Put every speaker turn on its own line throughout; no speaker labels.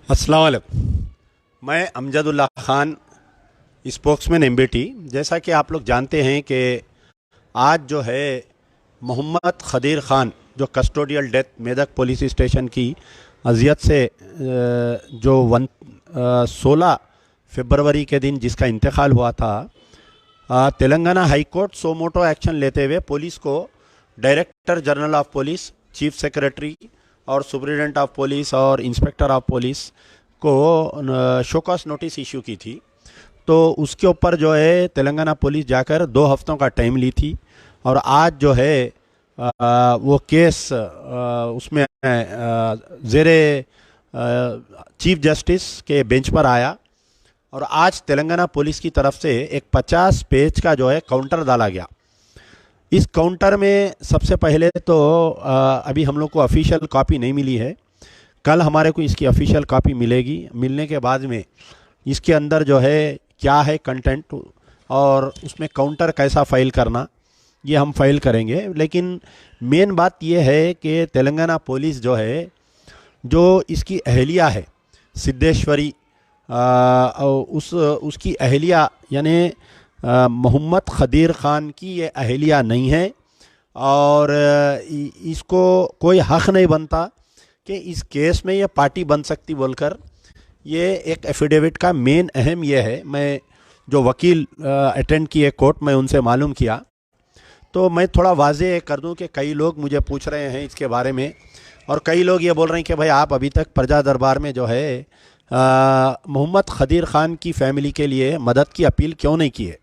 अस्सलाम वालेकुम। मैं अमजदुल्ला ख़ान, स्पोक्समैन एमबीटी। जैसा कि आप लोग जानते हैं कि आज जो है मोहम्मद खदीर ख़ान जो custodial death Medak police station की अजियत से जो 16 फरवरी के दिन जिसका इंतकाल हुआ था, Telangana high court suo motu action लेते हुए पुलिस को director general of police, chief secretary और सुप्रिटेंडेंट ऑफ पुलिस और इंस्पेक्टर ऑफ पुलिस को शोकॉस नोटिस इशू की थी। तो उसके ऊपर जो है तेलंगाना पुलिस जाकर 2 हफ्तों का टाइम ली थी और आज जो है वो केस उसमें ज़ेरे चीफ जस्टिस के बेंच पर आया और आज तेलंगाना पुलिस की तरफ से एक 50 पेज का जो है काउंटर डाला गया। इस काउंटर में सबसे पहले तो अभी हम लोग को ऑफिशियल कॉपी नहीं मिली है। कल हमारे को इसकी ऑफिशियल कॉपी मिलेगी। मिलने के बाद में इसके अंदर जो है क्या है कंटेंट और उसमें काउंटर कैसा फाइल करना, ये हम फाइल करेंगे। लेकिन मेन बात ये है कि तेलंगाना पुलिस जो है, जो इसकी अहलिया है सिद्धेश्वरी, उसकी अहलिया यानी मोहम्मद खदीर ख़ान की ये अहलिया नहीं है और इसको कोई हक़ नहीं बनता कि इस केस में ये पार्टी बन सकती बोलकर ये एक एफिडेविट का मेन अहम ये है। मैं जो वकील अटेंड किए कोर्ट में उनसे मालूम किया तो मैं थोड़ा वाज़ेह कर दूं कि कई लोग मुझे पूछ रहे हैं इसके बारे में और कई लोग ये बोल रहे हैं कि भाई आप अभी तक प्रजा दरबार में जो है मोहम्मद खदीर ख़ान की फ़ैमिली के लिए मदद की अपील क्यों नहीं की है।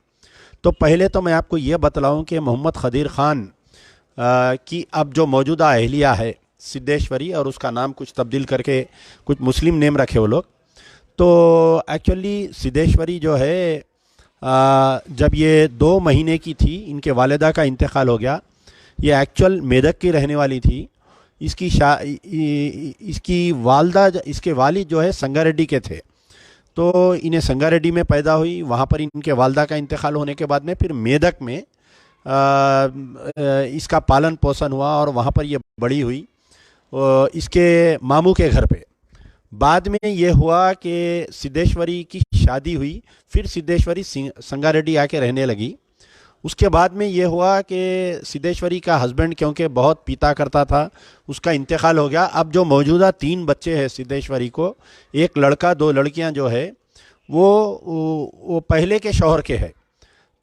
तो पहले तो मैं आपको ये बतलाऊं कि मोहम्मद खदीर ख़ान की अब जो मौजूदा अहलिया है सिद्धेश्वरी, और उसका नाम कुछ तब्दील करके कुछ मुस्लिम नेम रखे वो लोग। तो एक्चुअली सिद्धेश्वरी जो है जब ये 2 महीने की थी इनके वालिदा का इंतकाल हो गया। ये एक्चुअल मेदक की रहने वाली थी। इसकी वालदा, इसके वालिद जो है संगारेड्डी के थे। तो इन्हें संगारेड्डी में पैदा हुई। वहाँ पर इनके वालदा का इंतकाल होने के बाद में फिर मेदक में इसका पालन पोषण हुआ और वहाँ पर ये बड़ी हुई इसके मामू के घर पे। बाद में ये हुआ कि सिद्धेश्वरी की शादी हुई, फिर सिद्धेश्वरी संगारेड्डी आके रहने लगी। उसके बाद में ये हुआ कि सिद्धेश्वरी का हस्बैंड क्योंकि बहुत पीता करता था, उसका इंतकाल हो गया। अब जो मौजूदा 3 बच्चे हैं सिद्धेश्वरी को, एक लड़का 2 लड़कियां जो है वो पहले के शौहर के हैं।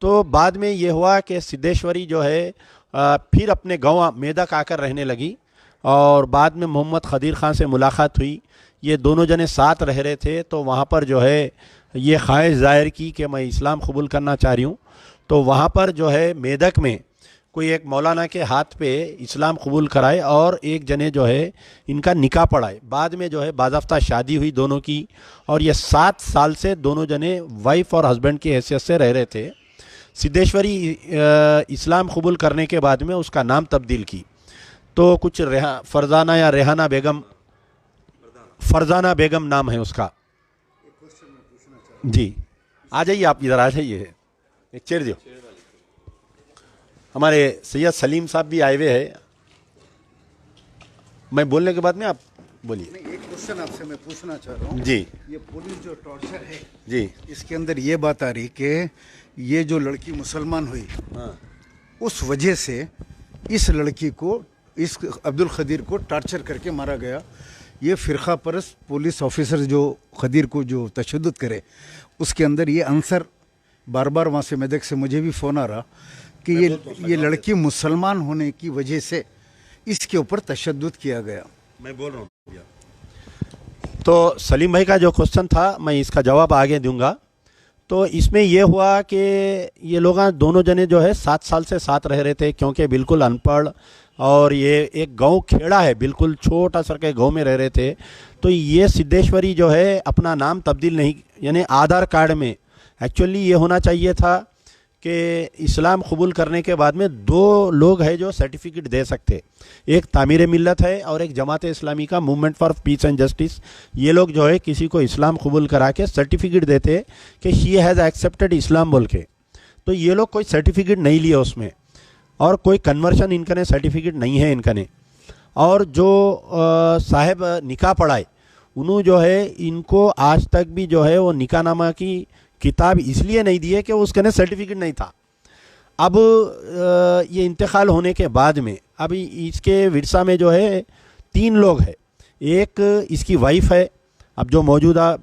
तो बाद में ये हुआ कि सिद्धेश्वरी जो है फिर अपने गाँव मेदक आकर रहने लगी और बाद में मोहम्मद खदीर ख़ान से मुलाकात हुई। ये दोनों जने साथ रह रहे थे तो वहाँ पर जो है ये ख्वाहिश ज़ाहिर की कि मैं इस्लाम कबूल करना चाह रही हूँ। तो वहाँ पर जो है मेदक में कोई एक मौलाना के हाथ पे इस्लाम कबूल कराए और एक जने जो है इनका निकाह पढ़ाए। बाद में जो है बाज़ाफ्ता शादी हुई दोनों की और ये 7 साल से दोनों जने वाइफ और हस्बैंड की हैसियत से रह रहे थे। सिद्धेश्वरी इस्लाम कबूल करने के बाद में उसका नाम तब्दील की। तो कुछ फरजाना या रेहाना बेगम, फरजाना बेगम नाम है उसका। जी आ जाइए, आप इधर आ जाइए, एक चेयर दो। हमारे सैयद सलीम साहब भी आए हुए हैं। मैं बोलने के बाद में आप बोलिए।
एक क्वेश्चन आपसे मैं पूछना चाह रहा हूँ
जी।
ये पुलिस जो टॉर्चर है
जी,
इसके अंदर ये बात आ रही कि ये जो लड़की मुसलमान हुई,
हाँ,
उस वजह से इस लड़की को, इस अब्दुल खदीर को टॉर्चर करके मारा गया। ये फ़िरक़ा परस्त पुलिस ऑफिसर जो खदीर को जो तशद्दुद करे, उसके अंदर ये आंसर बार बार वहाँ से मेदक से मुझे भी फ़ोन आ रहा कि ये लड़की मुसलमान होने की वजह से इसके ऊपर तशद्दुद किया गया।
मैं बोल रहा हूँ। तो सलीम भाई का जो क्वेश्चन था मैं इसका जवाब आगे दूंगा। तो इसमें यह हुआ कि ये लोग दोनों जने जो है 7 साल से साथ रह रहे थे, क्योंकि बिल्कुल अनपढ़ और ये एक गांव खेड़ा है, बिल्कुल छोटा सा के गांव में रह रहे थे। तो ये सिद्धेश्वरी जो है अपना नाम तब्दील नहीं, यानी आधार कार्ड में एक्चुअली ये होना चाहिए था कि इस्लाम कबूल करने के बाद में 2 लोग हैं जो सर्टिफिकेट दे सकते। एक तामीर मिल्लत है और एक जमात इस्लामी का movement for piece and justice. ये लोग जो है किसी को इस्लाम कबूल करा के सर्टिफिकेट देते कि शी हैज़ एक्सेप्टेड इस्लाम बोल के। तो ये लोग कोई सर्टिफिकेट नहीं लिए उसमें और कोई कन्वर्शन इनका ने सर्टिफिकेट नहीं है इनका ने। और जो साहब निकाह पढ़ाए उन्होंने जो है इनको आज तक भी जो है वो निकाहनामा की किताब इसलिए नहीं दी है कि उसके अंदर सर्टिफिकेट नहीं था। अब ये इंतकाल होने के बाद में अभी इसके विरसा में जो है 3 लोग हैं। एक इसकी वाइफ है, अब जो मौजूदा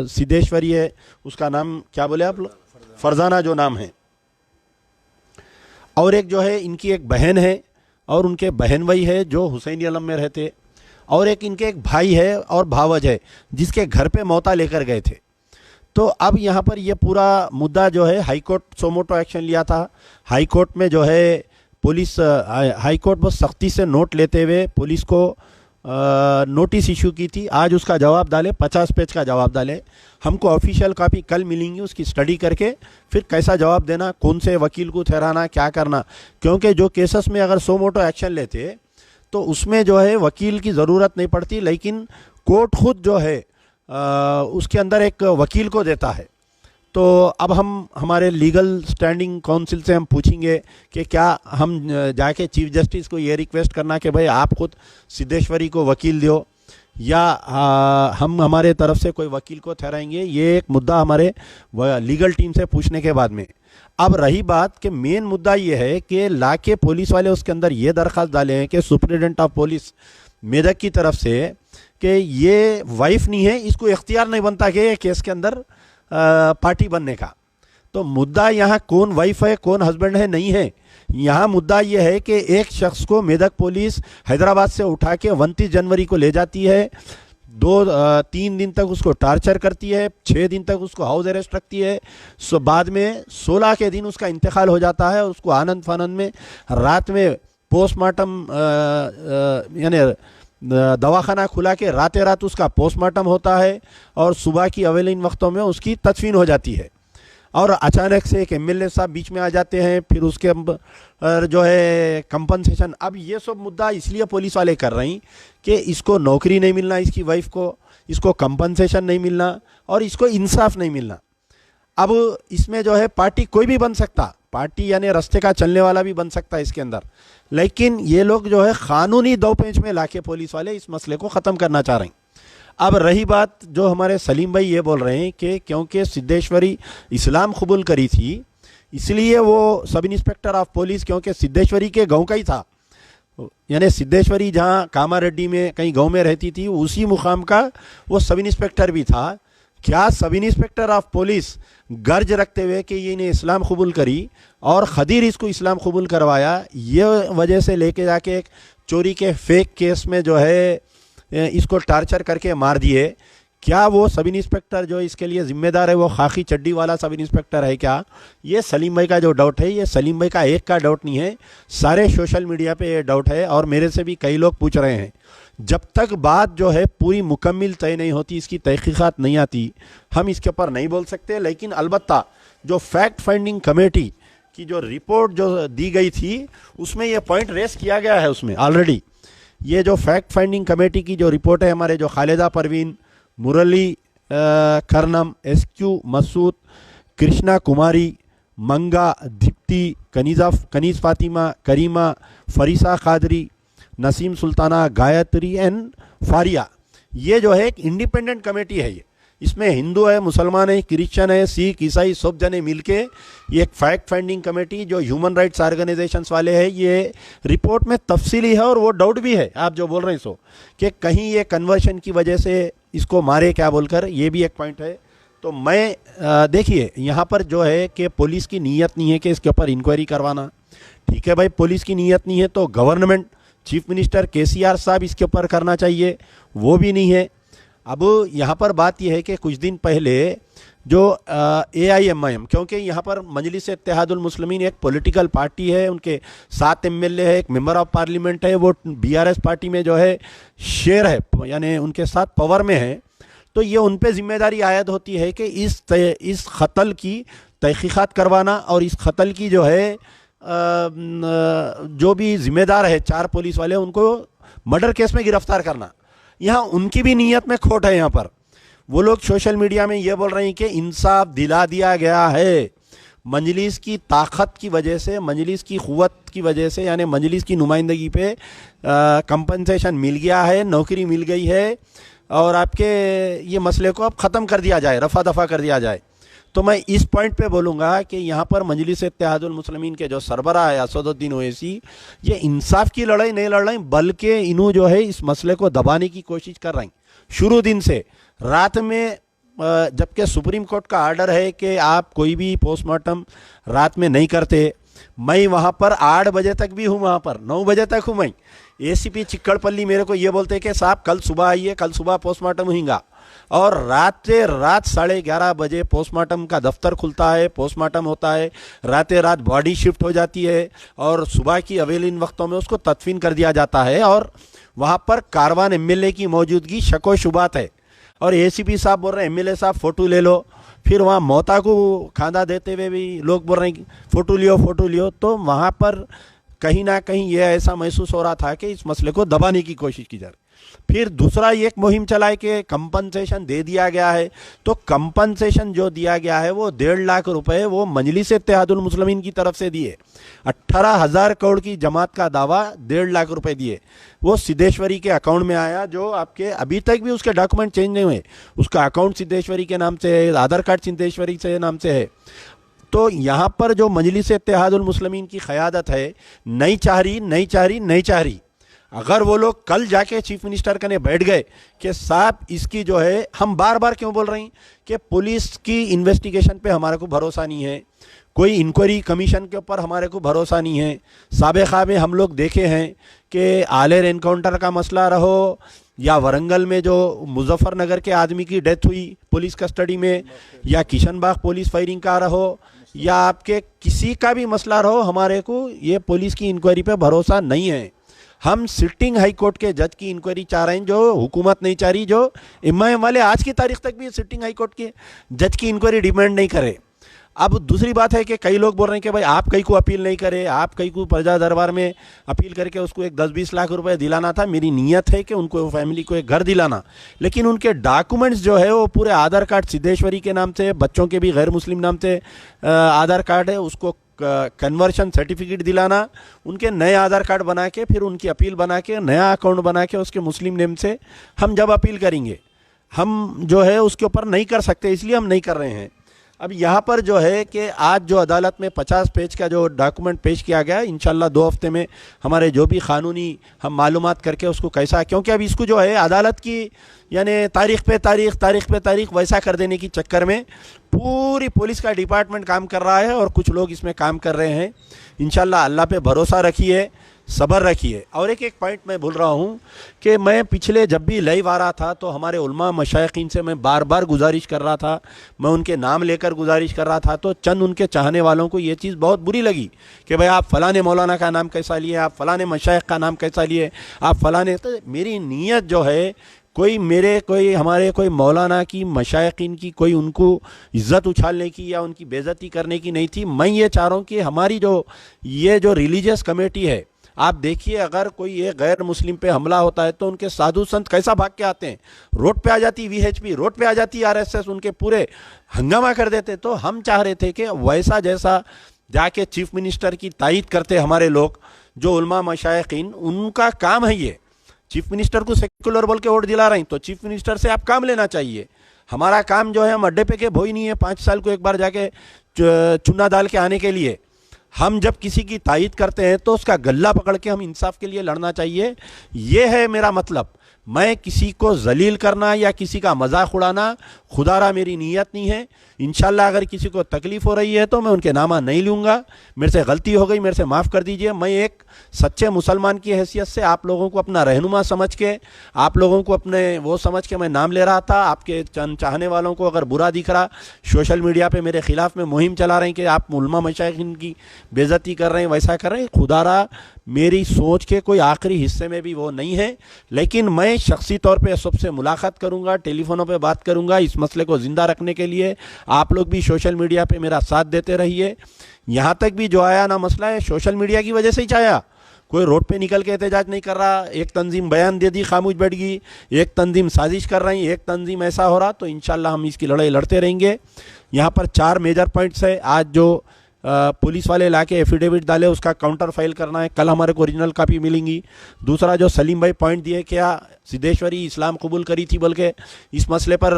सिद्धेश्वरी है, उसका नाम क्या बोले आप लोग, फरजाना जो नाम है। और एक जो है इनकी एक बहन है और उनके बहन वही है जो हुसैनी आलम में रहते। और एक इनके एक भाई है और भावज है जिसके घर पे मौता लेकर गए थे। तो अब यहाँ पर ये पूरा मुद्दा जो है हाई कोर्ट सोमोटो एक्शन लिया था। हाई कोर्ट में जो है पुलिस, हाई कोर्ट बहुत सख्ती से नोट लेते हुए पुलिस को नोटिस इशू की थी। आज उसका जवाब डाले, 50 पेज का जवाब डाले। हमको ऑफिशियल कॉपी कल मिलेंगी, उसकी स्टडी करके फिर कैसा जवाब देना, कौन से वकील को ठहराना, क्या करना। क्योंकि जो केसेस में अगर सोमोटो एक्शन लेते तो उसमें जो है वकील की ज़रूरत नहीं पड़ती, लेकिन कोर्ट खुद जो है उसके अंदर एक वकील को देता है। तो अब हम हमारे लीगल स्टैंडिंग काउंसिल से हम पूछेंगे कि क्या हम जाके चीफ जस्टिस को ये रिक्वेस्ट करना कि भाई आप खुद सिद्धेश्वरी को वकील दो, या हम हमारे तरफ से कोई वकील को ठहराएंगे। ये एक मुद्दा हमारे लीगल टीम से पूछने के बाद में। अब रही बात कि मेन मुद्दा ये है कि लाके पुलिस वाले उसके अंदर ये दरख्वास्त डाले हैं कि सुप्रिटेंडेंट ऑफ पुलिस मेदक की तरफ से कि ये वाइफ नहीं है, इसको इख्तियार नहीं बनता कि ये केस के अंदर पार्टी बनने का। तो मुद्दा यहाँ कौन वाइफ है कौन हस्बैंड है नहीं है, यहाँ मुद्दा ये है कि एक शख्स को मेदक पुलिस हैदराबाद से उठा के 29 जनवरी को ले जाती है, 3 दिन तक उसको टार्चर करती है, 6 दिन तक उसको हाउस अरेस्ट रखती है। बाद में 16 के दिन उसका इंतकाल हो जाता है। उसको आनंद फानंद में रात में पोस्टमार्टम यानी दवाखाना खुला के रात उसका पोस्टमार्टम होता है और सुबह की अवेलिन वक्तों में उसकी तदफीन हो जाती है। और अचानक से एक एमएलए साहब बीच में आ जाते हैं, फिर उसके जो है कंपनसेशन। अब ये सब मुद्दा इसलिए पुलिस वाले कर रहे हैं कि इसको नौकरी नहीं मिलना, इसकी वाइफ को, इसको कंपनसेशन नहीं मिलना और इसको इंसाफ नहीं मिलना। अब इसमें जो है पार्टी कोई भी बन सकता, पार्टी यानी रास्ते का चलने वाला भी बन सकता है इसके अंदर, लेकिन ये लोग जो है कानूनी दौपेंच में लाके पुलिस वाले इस मसले को ख़त्म करना चाह रहे हैं। अब रही बात जो हमारे सलीम भाई ये बोल रहे हैं कि क्योंकि सिद्धेश्वरी इस्लाम कबूल करी थी इसलिए वो सब इंस्पेक्टर ऑफ पुलिस, क्योंकि सिद्धेश्वरी के गांव का ही था, यानी सिद्धेश्वरी जहां कामारेड्डी में कहीं गांव में रहती थी उसी मुकाम का वो सब इंस्पेक्टर भी था। क्या सब इंस्पेक्टर ऑफ पुलिस गर्ज रखते हुए कि ये ने इस्लाम कबूल करी और खदीर इसको इस्लाम कबूल करवाया, ये वजह से लेके जाके एक चोरी के फेक केस में जो है इसको टार्चर करके मार दिए, क्या वो सब इंस्पेक्टर जो इसके लिए जिम्मेदार है वो खाकी चड्डी वाला सब इंस्पेक्टर है क्या? ये सलीम भाई का जो डाउट है, ये सलीम भाई का एक का डाउट नहीं है, सारे सोशल मीडिया पे ये डाउट है और मेरे से भी कई लोग पूछ रहे हैं। जब तक बात जो है पूरी मुकम्मल तय नहीं होती, इसकी तहकीकात नहीं आती, हम इसके ऊपर नहीं बोल सकते। लेकिन अलबत्ता जो फैक्ट फाइंडिंग कमेटी की जो रिपोर्ट जो दी गई थी उसमें ये पॉइंट रेस किया गया है। उसमें ऑलरेडी ये जो फैक्ट फाइंडिंग कमेटी की जो रिपोर्ट है, हमारे जो खालिदा परवीन, मुरली करनम, एसक्यू मसूद, कृष्णा कुमारी, मंगा, दीप्ति, कनीज़ फातिमा, करीमा, फरीसा कादरी, नसीम सुल्ताना, गायत्री एंड फारिया, ये जो है एक इंडिपेंडेंट कमेटी है। ये इसमें हिंदू है, मुसलमान है, क्रिश्चियन है, सिख, ईसाई सब जने मिलके ये एक फैक्ट फाइंडिंग कमेटी जो ह्यूमन राइट्स ऑर्गेनाइजेशंस वाले हैं, ये रिपोर्ट में तफसीली है और वो डाउट भी है आप जो बोल रहे हैं सो कि कहीं ये कन्वर्शन की वजह से इसको मारे क्या बोलकर, ये भी एक पॉइंट है। तो मैं देखिए यहाँ पर जो है कि पुलिस की नीयत नहीं है कि इसके ऊपर इंक्वायरी करवाना, ठीक है भाई, पुलिस की नीयत नहीं है तो गवर्नमेंट चीफ मिनिस्टर केसीआर साहब इसके ऊपर करना चाहिए, वो भी नहीं है। अब यहाँ पर बात यह है कि कुछ दिन पहले जो AIMIM, क्योंकि यहाँ पर मजलिस इत्तेहादुल मुस्लिमीन एक पॉलिटिकल पार्टी है, उनके 7 MLA है, एक मेंबर ऑफ पार्लियामेंट है, वो BRS पार्टी में जो है शेयर है, यानी उनके साथ पावर में है। तो ये उन पे जिम्मेदारी आयद होती है कि इस कत्ल की तहकीकात करवाना और इस कत्ल की जो है जो भी जिम्मेदार है 4 पुलिस वाले, उनको मर्डर केस में गिरफ्तार करना। यहाँ उनकी भी नीयत में खोट है। यहाँ पर वो लोग सोशल मीडिया में ये बोल रहे हैं कि इंसाफ दिला दिया गया है, मजलिस की ताकत की वजह से, मजलिस की क़ुव्वत की वजह से, यानी मजलिस की नुमाइंदगी पे कंपनसेशन मिल गया है, नौकरी मिल गई है, और आपके ये मसले को अब ख़त्म कर दिया जाए, रफ़ा दफ़ा कर दिया जाए। तो मैं इस पॉइंट पे बोलूँगा कि यहाँ पर मजलिस इत्तेहादुल मुस्लिमीन के जो सरबराह है असदुद्दीन ओवैसी, ये इंसाफ की लड़ाई नहीं लड़ रही, बल्कि इन्हों जो है इस मसले को दबाने की कोशिश कर रही शुरू दिन से। रात में जबकि सुप्रीम कोर्ट का आर्डर है कि आप कोई भी पोस्टमार्टम रात में नहीं करते, मैं वहाँ पर 8 बजे तक भी हूँ, वहाँ पर 9 बजे तक हूँ मैं। एसीपी चिक्कड़पल्ली मेरे को ये बोलते हैं कि साहब कल सुबह आइए, कल सुबह पोस्टमार्टम होगा। और रात 11:30 बजे पोस्टमार्टम का दफ्तर खुलता है, पोस्टमार्टम होता है, रात बॉडी शिफ्ट हो जाती है और सुबह की अवेलिन वक्तों में उसको तदफीन कर दिया जाता है। और वहाँ पर कारवान एमएलए की मौजूदगी शको शुबात है। और एसीपी साहब बोल रहे हैं एमएलए साहब फ़ोटो ले लो, फिर वहाँ मौता को खांदा देते हुए भी लोग बोल रहे हैं फ़ोटो लियो। तो वहाँ पर कहीं ना कहीं ये ऐसा महसूस हो रहा था कि इस मसले को दबाने की कोशिश की जा रही। फिर दूसरा एक मुहिम चलाए कि कंपनसेशन दे दिया गया है। तो कंपनसेशन जो दिया गया है वो 1.5 लाख रुपए वो मजलिस इत्तेहादुल मुस्लिमीन की तरफ से दिए। 18,000 करोड़ की जमात का दावा 1.5 लाख रुपए दिए, वो सिद्धेश्वरी के अकाउंट में आया, जो आपके अभी तक भी उसके डॉक्यूमेंट चेंज नहीं हुए। उसका अकाउंट सिद्धेश्वरी के नाम से है, आधार कार्ड सिद्धेश्वरी से नाम से है। तो यहाँ पर जो मजलिस इत्तेहादुल मुस्लिमीन की क़यादत है, नहीं चाह रही। अगर वो लोग कल जाके चीफ मिनिस्टर कने बैठ गए कि साहब इसकी जो है, हम बार बार क्यों बोल रहे हैं कि पुलिस की इन्वेस्टिगेशन पे हमारे को भरोसा नहीं है, कोई इंक्वायरी कमीशन के ऊपर हमारे को भरोसा नहीं है। साबिक़ा में हम लोग देखे हैं कि आलेर एनकाउंटर का मसला रहो या वरंगल में जो मुजफ्फरनगर के आदमी की डेथ हुई पुलिस कस्टडी में, या किशनबाग पुलिस फायरिंग का रहो, या आपके किसी का भी मसला रहो, हमारे को ये पुलिस की इंक्वायरी पे भरोसा नहीं है। हम सिटिंग हाई कोर्ट के जज की इंक्वायरी चाह रहे हैं, जो हुकूमत नहीं चाह रही, जो इमाम वाले आज की तारीख तक भी सिटिंग हाई कोर्ट के जज की इंक्वायरी डिमांड नहीं करे। अब दूसरी बात है कि कई लोग बोल रहे हैं कि भाई आप कई को अपील नहीं करे, आप कई को प्रजा दरबार में अपील करके उसको एक 10-20 लाख रुपए दिलाना था। मेरी नीयत है कि उनको फैमिली को एक घर दिलाना, लेकिन उनके डॉक्यूमेंट्स जो है वो पूरे आधार कार्ड सिद्धेश्वरी के नाम से, बच्चों के भी गैर मुस्लिम नाम से आधार कार्ड है, उसको कन्वर्शन सर्टिफिकेट दिलाना, उनके नए आधार कार्ड बना के फिर उनकी अपील बना के नया अकाउंट बना के उसके मुस्लिम नेम से हम जब अपील करेंगे, हम जो है उसके ऊपर नहीं कर सकते, इसलिए हम नहीं कर रहे हैं। अब यहाँ पर जो है कि आज जो अदालत में 50 पेज का जो डॉक्यूमेंट पेश किया गया है, इंशाल्लाह 2 हफ्ते में हमारे जो भी कानूनी हम मालूमात करके उसको कैसा, क्योंकि अब इसको जो है अदालत की यानी तारीख पे तारीख वैसा कर देने की चक्कर में पूरी पुलिस का डिपार्टमेंट काम कर रहा है और कुछ लोग इसमें काम कर रहे हैं। इंशाल्लाह अल्लाह पे भरोसा रखिए, सब्र रखिए। और एक पॉइंट मैं भूल रहा हूँ कि मैं पिछले जब भी लाइव आ रहा था तो हमारे उलमा मशाइखीन से मैं बार बार गुजारिश कर रहा था, मैं उनके नाम लेकर गुजारिश कर रहा था। तो चंद उनके चाहने वालों को ये चीज़ बहुत बुरी लगी कि भाई आप फ़लाने मौलाना का नाम कैसा लिए, आप फ़लाने मशाइख का नाम कैसा लिए, आप फ़लाने। तो मेरी नीयत जो है कोई हमारे कोई मौलाना की, मशाइखीन की कोई उनको इज़्ज़त उछालने की या उनकी बेइज्जती करने की नहीं थी। मैं ये चाह रहा हूँ कि हमारी ये जो रिलीजियस कमेटी है, आप देखिए अगर कोई ये गैर मुस्लिम पे हमला होता है तो उनके साधु संत कैसा भाग के आते हैं, रोड पे आ जाती वीएचपी, रोड पे आ जाती आरएसएस, उनके पूरे हंगामा कर देते। तो हम चाह रहे थे कि वैसा जैसा जाके चीफ मिनिस्टर की तायीद करते हमारे लोग, जो उलमा मशाइखीन, उनका काम है ये। चीफ मिनिस्टर को सेकुलर बोल के वोट दिला रहे हैं तो चीफ मिनिस्टर से आप काम लेना चाहिए। हमारा काम जो है, हम अड्डे पे के भोई नहीं है 5 साल को एक बार जाके चुना डाल के आने के लिए। हम जब किसी की तायीद करते हैं तो उसका गला पकड़ के हम इंसाफ के लिए लड़ना चाहिए। ये है मेरा मतलब। मैं किसी को जलील करना या किसी का मजाक उड़ाना खुदारा मेरी नीयत नहीं है। इंशाल्लाह अगर किसी को तकलीफ़ हो रही है तो मैं उनके नामा नहीं लूँगा। मेरे से गलती हो गई, मेरे से माफ़ कर दीजिए। मैं एक सच्चे मुसलमान की हैसियत से आप लोगों को अपना रहनुमा समझ के, आप लोगों को अपने वो समझ के मैं नाम ले रहा था। आपके चंद चाहने वालों को अगर बुरा दिख रहा, सोशल मीडिया पे मेरे ख़िलाफ़ में मुहिम चला रहे हैं कि आप उलमा मशाइखीन की बेइज्जती कर रहे हैं, वैसा कर रहे हैं, खुदारा मेरी सोच के कोई आखिरी हिस्से में भी वो नहीं है। लेकिन मैं शख्सी तौर पे सबसे मुलाकात करूंगा, टेलीफोनों पे बात करूंगा। इस मसले को ज़िंदा रखने के लिए आप लोग भी सोशल मीडिया पे मेरा साथ देते रहिए। यहाँ तक भी जो आया ना मसला है, सोशल मीडिया की वजह से ही आया। कोई रोड पे निकल के एहतजाज नहीं कर रहा। एक तंजीम बयान दे दी, खामोश बैठ गई, एक तंजीम साजिश कर रही, एक तंजीम ऐसा हो रहा। तो इंशाल्लाह हम इसकी लड़ाई लड़ते रहेंगे। यहाँ पर 4 मेजर पॉइंट्स है। आज जो पुलिस वाले लाके एफिडेविट डाले, उसका काउंटर फाइल करना है, कल हमारे को ओरिजिनल कापी मिलेंगी। दूसरा जो सलीम भाई पॉइंट दिए, क्या सिद्धेश्वरी इस्लाम कबूल करी थी बोल के इस मसले पर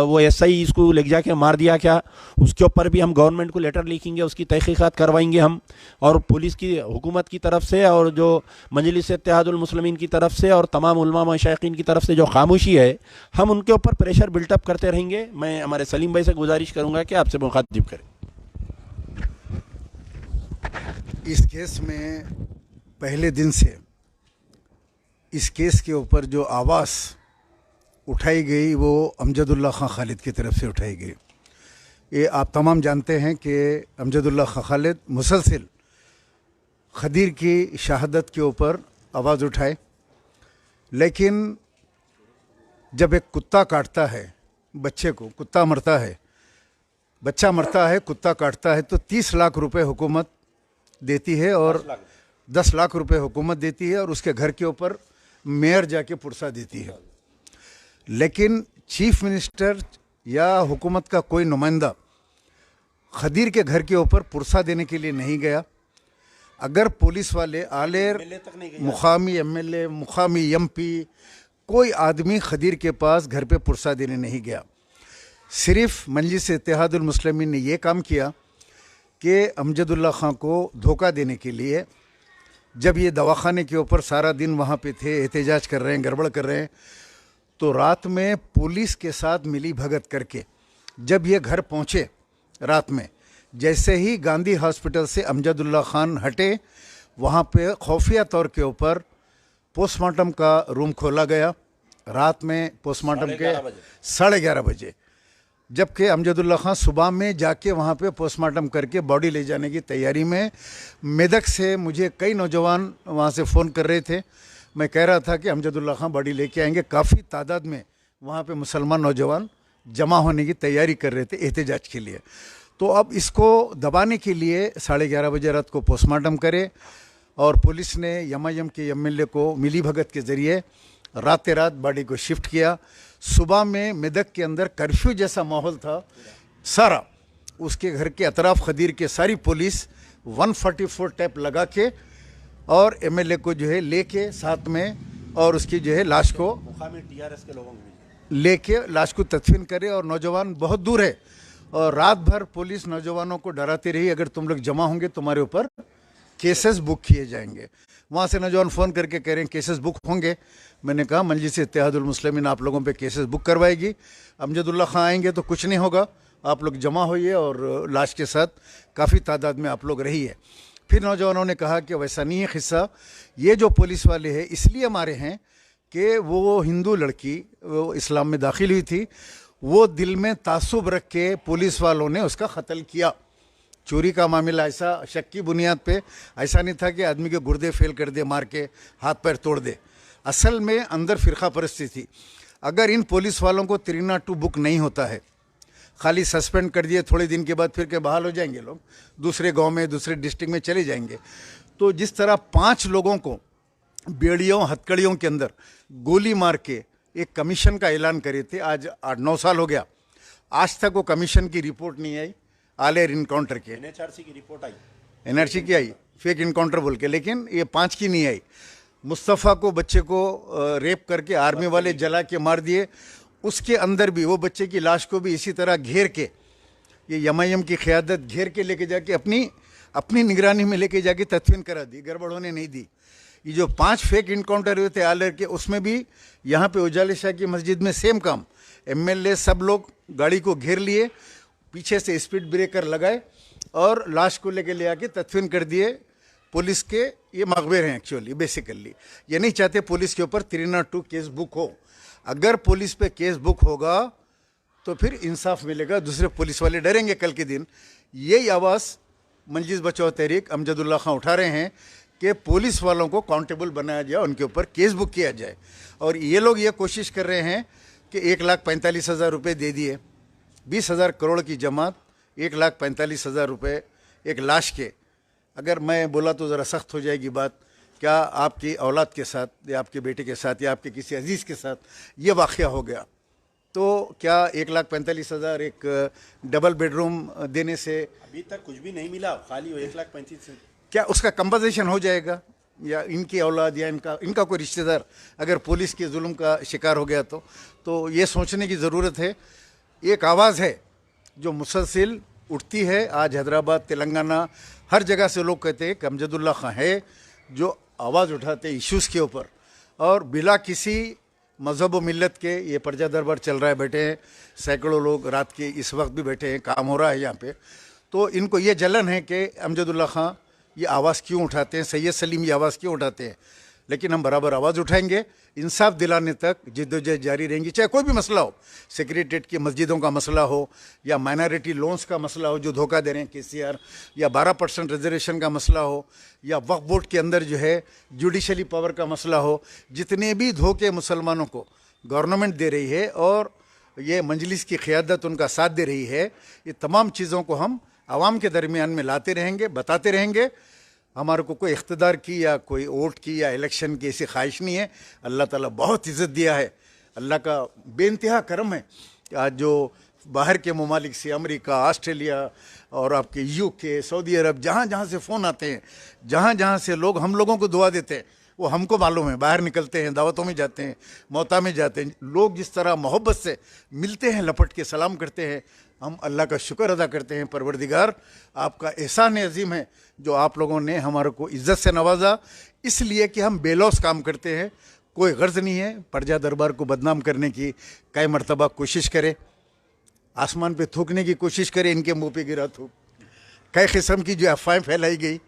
वो एसआई इसको ले जाके मार दिया क्या, उसके ऊपर भी हम गवर्नमेंट को लेटर लिखेंगे, उसकी तहकीकात करवाएंगे हम। और पुलिस की हुकूमत की तरफ से और जो मजलिस इत्तेहादुल मुस्लिमीन की तरफ से और तमाम उलमा मशाइखीन की तरफ से जो खामोशी है, हम उनके ऊपर प्रेशर बिल्टअप करते रहेंगे। मैं हमारे सलीम भाई से गुजारिश करूँगा कि आपसे मुखातिब करें।
इस केस में पहले दिन से इस केस के ऊपर जो आवाज़ उठाई गई वो अमजदुल्ला खां खालिद की तरफ से उठाई गई। ये आप तमाम जानते हैं कि अमजदुल्ला खां खालिद मुसलसिल खदीर की शहादत के ऊपर आवाज़ उठाए, लेकिन जब एक कुत्ता काटता है बच्चे को, कुत्ता मरता है, बच्चा मरता है, कुत्ता काटता है, तो 30 लाख रुपए हुकूमत देती है और 10 लाख रुपए हुकूमत देती है और उसके घर के ऊपर मेयर जाके पुरसा देती है। लेकिन चीफ मिनिस्टर या हुकूमत का कोई नुमाइंदा खदीर के घर के ऊपर पुरसा देने के लिए नहीं गया। अगर पुलिस वाले आलेर, मुकामी एमएलए, मुकामी एमपी, कोई आदमी खदीर के पास घर पे पुरसा देने नहीं गया। सिर्फ मजलिस इत्तेहादुल मुस्लिमीन ने ये काम किया कि अमजदुल्ला खां को धोखा देने के लिए, जब ये दवाखाने के ऊपर सारा दिन वहाँ पे थे, एहतजाज कर रहे हैं, गड़बड़ कर रहे हैं, तो रात में पुलिस के साथ मिली भगत करके जब ये घर पहुँचे रात में, जैसे ही गांधी हॉस्पिटल से अमजदुल्ला खान हटे, वहाँ पे खौफिया तौर के ऊपर पोस्टमार्टम का रूम खोला गया। रात में पोस्टमार्टम के 11:30 बजे, जबकि अमजदुल्ला खान सुबह में जाके वहाँ पे पोस्टमार्टम करके बॉडी ले जाने की तैयारी में। मेदक से मुझे कई नौजवान वहाँ से फ़ोन कर रहे थे, मैं कह रहा था कि अमजदुल्ला खान बॉडी लेके आएंगे। काफ़ी तादाद में वहाँ पे मुसलमान नौजवान जमा होने की तैयारी कर रहे थे एहतजाज के लिए। तो अब इसको दबाने के लिए 11:30 बजे रात को पोस्टमार्टम करे और पुलिस ने एमआईएम के एमएलए को मिली भगत के ज़रिए रात बॉडी को शिफ्ट किया। सुबह में मेदक के अंदर कर्फ्यू जैसा माहौल था सारा, उसके घर के अतराफ खदीर के सारी पुलिस 144 टैप लगा के और एमएलए को जो है लेके साथ में, और उसकी जो है लाश को टीआरएस के लोगों लेके लाश को तदफीन करे। और नौजवान बहुत दूर है और रात भर पुलिस नौजवानों को डराती रही, अगर तुम लोग जमा होंगे तुम्हारे ऊपर केसेस बुक किए जाएंगे। वहाँ से नौजवान फ़ोन करके कह रहे हैं केसेस बुक होंगे। मैंने कहा मजलिस इत्तेहादुल मुस्लिमीन आप लोगों पे केसेस बुक करवाएगी, अमजदुल्ला खां आएंगे तो कुछ नहीं होगा, आप लोग जमा होइए और लाश के साथ काफ़ी तादाद में आप लोग रहिए। फिर नौजवानों ने कहा कि वैसा नहीं है किस्सा, ये जो पुलिस वाले हैं इसलिए मारे हैं कि वो हिंदू लड़की वो इस्लाम में दाखिल हुई थी, वो दिल में तासुब रख के पुलिस वालों ने उसका कत्ल किया। चोरी का मामला ऐसा शक की बुनियाद पे ऐसा नहीं था कि आदमी के गुर्दे फेल कर दे, मार के हाथ पैर तोड़ दे। असल में अंदर फ़िरका परस्ती थी। अगर इन पुलिस वालों को 302 बुक नहीं होता है, खाली सस्पेंड कर दिए, थोड़े दिन के बाद फिर के बहाल हो जाएंगे लोग, दूसरे गांव में दूसरे डिस्ट्रिक्ट में चले जाएंगे। तो जिस तरह 5 लोगों को बेड़ियों हथकड़ियों के अंदर गोली मार के एक कमीशन का ऐलान करे थे, आज 8-9 साल हो गया, आज तक वो कमीशन की रिपोर्ट नहीं आई। आलेर इनकाउंटर के
एनएचआरसी की रिपोर्ट आई,
एनआरसी की आई, फेक इनकाउंटर बोल के, लेकिन ये 5 की नहीं आई। मुस्तफ़ा को, बच्चे को रेप करके आर्मी वाले जला के मार दिए, उसके अंदर भी वो बच्चे की लाश को भी इसी तरह घेर के, ये एमआईएम की क़यादत घेर के लेके जाके अपनी निगरानी में लेके जाके तदफीन करा दी, गड़बड़ होने नहीं दी। ये जो 5 फेक इनकाउंटर हुए थे आलेर के, उसमें भी यहाँ पे उजाले शाह की मस्जिद में सेम काम, एमएलए सब लोग गाड़ी को घेर लिए, पीछे से स्पीड ब्रेकर लगाए और लाश को लेके ले आके तदफीन कर दिए। पुलिस के ये मकबूर हैं एक्चुअली, बेसिकली ये नहीं चाहते पुलिस के ऊपर 302 केस बुक हो। अगर पुलिस पे केस बुक होगा तो फिर इंसाफ मिलेगा, दूसरे पुलिस वाले डरेंगे कल के दिन। यही आवाज़ मजलिस बचाओ तहरीक अमजदुल्ला खां उठा रहे हैं कि पुलिस वालों को काउंटेबल बनाया जाए, उनके ऊपर केस बुक किया जाए। और ये लोग ये कोशिश कर रहे हैं कि 1,45,000 रुपये दे दिए, 20,000 करोड़ की जमात, 1,45,000 रुपये एक लाश के। अगर मैं बोला तो ज़रा सख्त हो जाएगी बात, क्या आपकी औलाद के साथ या आपके बेटे के साथ या आपके किसी अजीज़ के साथ ये वाक़या हो गया, तो क्या 1,45,000 एक डबल बेडरूम देने से
अभी तक कुछ भी नहीं मिला, खाली 1,35,000
क्या उसका कंपनसेशन हो जाएगा? या इनकी औलाद या इनका कोई रिश्तेदार अगर पुलिस के जुल्म का शिकार हो गया तो ये सोचने की ज़रूरत है। एक आवाज़ है जो मुसलसिल उठती है। आज हैदराबाद, तेलंगाना, हर जगह से लोग कहते हैं कि अमजदुल्ला खां है जो आवाज़ उठाते हैं इश्यूज़ के ऊपर, और बिला किसी मज़हब व मिलत के ये प्रजा दरबार चल रहा है। बैठे हैं सैकड़ों लोग, रात के इस वक्त भी बैठे हैं, काम हो रहा है यहाँ पे। तो इनको ये जलन है कि अमजदुल्ला खां ये आवाज़ क्यों उठाते हैं, सैयद सलीम ये आवाज़ क्यों उठाते हैं। लेकिन हम बराबर आवाज़ उठाएंगे, इंसाफ दिलाने तक जिद्दोजहद जारी रहेंगी, चाहे कोई भी मसला हो। सेक्रेटरीट की मस्जिदों का मसला हो, या माइनॉरिटी लोन्स का मसला हो जो धोखा दे रहे हैं केसीआर, या 12% रिजर्वेशन का मसला हो, या वक्फ बोर्ड के अंदर जो है जुडिशली पावर का मसला हो। जितने भी धोखे मुसलमानों को गवर्नमेंट दे रही है और ये मंजलिस की क़ियादत उनका साथ दे रही है, ये तमाम चीज़ों को हम आवाम के दरमियान में लाते रहेंगे, बताते रहेंगे। हमारे को कोई इख्तिदार की या कोई वोट की या इलेक्शन की ऐसी ख्वाहिश नहीं है। अल्लाह ताला बहुत इज़्ज़त दिया है, अल्लाह का बेइंतहा करम है। आज जो बाहर के ममालिक से, अमेरिका, ऑस्ट्रेलिया और आपके यूके, सऊदी अरब, जहाँ जहाँ से फ़ोन आते हैं, जहाँ जहाँ से लोग हम लोगों को दुआ देते हैं, वो हमको मालूम है। बाहर निकलते हैं, दावतों में जाते हैं, मौता में जाते हैं, लोग जिस तरह मोहब्बत से मिलते हैं, लपट के सलाम करते हैं, हम अल्लाह का शुक्र अदा करते हैं। परवरदिगार आपका एहसान अजीम है जो आप लोगों ने हमारे को इज़्ज़त से नवाजा, इसलिए कि हम बेलौस काम करते हैं। कोई गर्ज नहीं है प्रजा दरबार को बदनाम करने की। कई मरतबा कोशिश करे, आसमान पे थूकने की कोशिश करे, इनके मुंह पे गिरा थूक। कई किस्म की जो अफवाहें फैलाई गई,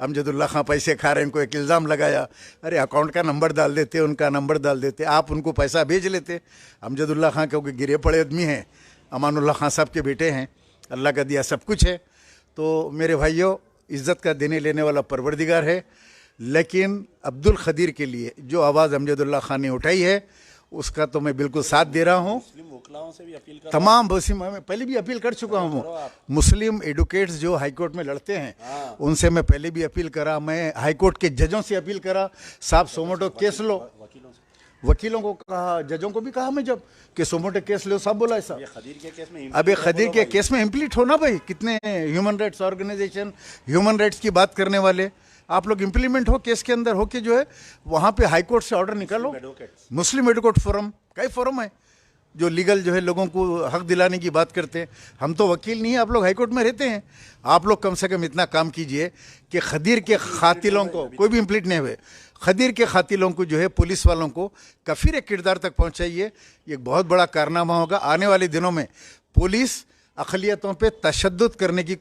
अमजदुल्ला खां पैसे खा रहे हैं, इनको एक इल्ज़ाम लगाया, अरे अकाउंट का नंबर डाल देते, उनका नंबर डाल देते, आप उनको पैसा भेज लेते। अमजदुल्ला खां क्योंकि गिरे पड़े आदमी हैं, अमानुल्लाह खां साहब के बेटे हैं, अल्लाह का दिया सब कुछ है। तो मेरे भाइयों, इज़्ज़त का देने लेने वाला परवरदिगार है। लेकिन अब्दुल खदीर के लिए जो आवाज़ अमजदुल्ला खां ने उठाई है, उसका तो मैं बिल्कुल साथ दे रहा हूँ।
से भी अपील कर
तमाम मुस्लिम, मैं पहले भी अपील कर चुका हूँ। मुस्लिम एडवोकेट्स जो हाई कोर्ट में लड़ते हैं, उनसे मैं पहले भी अपील करा। मैं हाई कोर्ट के जजों से अपील करा, साहब सोमोटो केस लो। वकीलों को कहा, जजों को भी कहा मैं जब, कि सोमोटो केस लो। साहब बोला ऐसा, अब खदीर के केस में इम्प्लीट होना भाई। कितने human rights organization, human rights की बात करने वाले, आप लोग इम्प्लीमेंट हो केस के अंदर हो के जो है वहाँ पे हाई कोर्ट से ऑर्डर निकालो। मुस्लिम एडवोकेट फोरम, कई फोरम है जो लीगल जो है लोगों को हक दिलाने की बात करते हैं। हम तो वकील नहीं है, आप लोग हाई कोर्ट में रहते हैं। आप लोग कम से कम इतना काम कीजिए कि खदीर के खातिलों को, कोई भी इम्प्लीट नहीं हुए, खदीर के खातिलों को जो है पुलिस वालों को कफीर किरदार तक पहुँचाइए। ये एक बहुत बड़ा कारनामा होगा। आने वाले दिनों में पुलिस अक़लियतों पे तशद्दुद करने की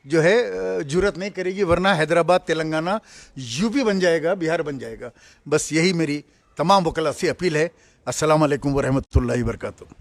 जो है जुर्रत नहीं करेगी, वरना हैदराबाद, तेलंगाना, यूपी बन जाएगा, बिहार बन जाएगा। बस यही मेरी तमाम वकला से अपील है। अस्सलाम वालेकुम व रहमतुल्लाहि व बरकातुहू।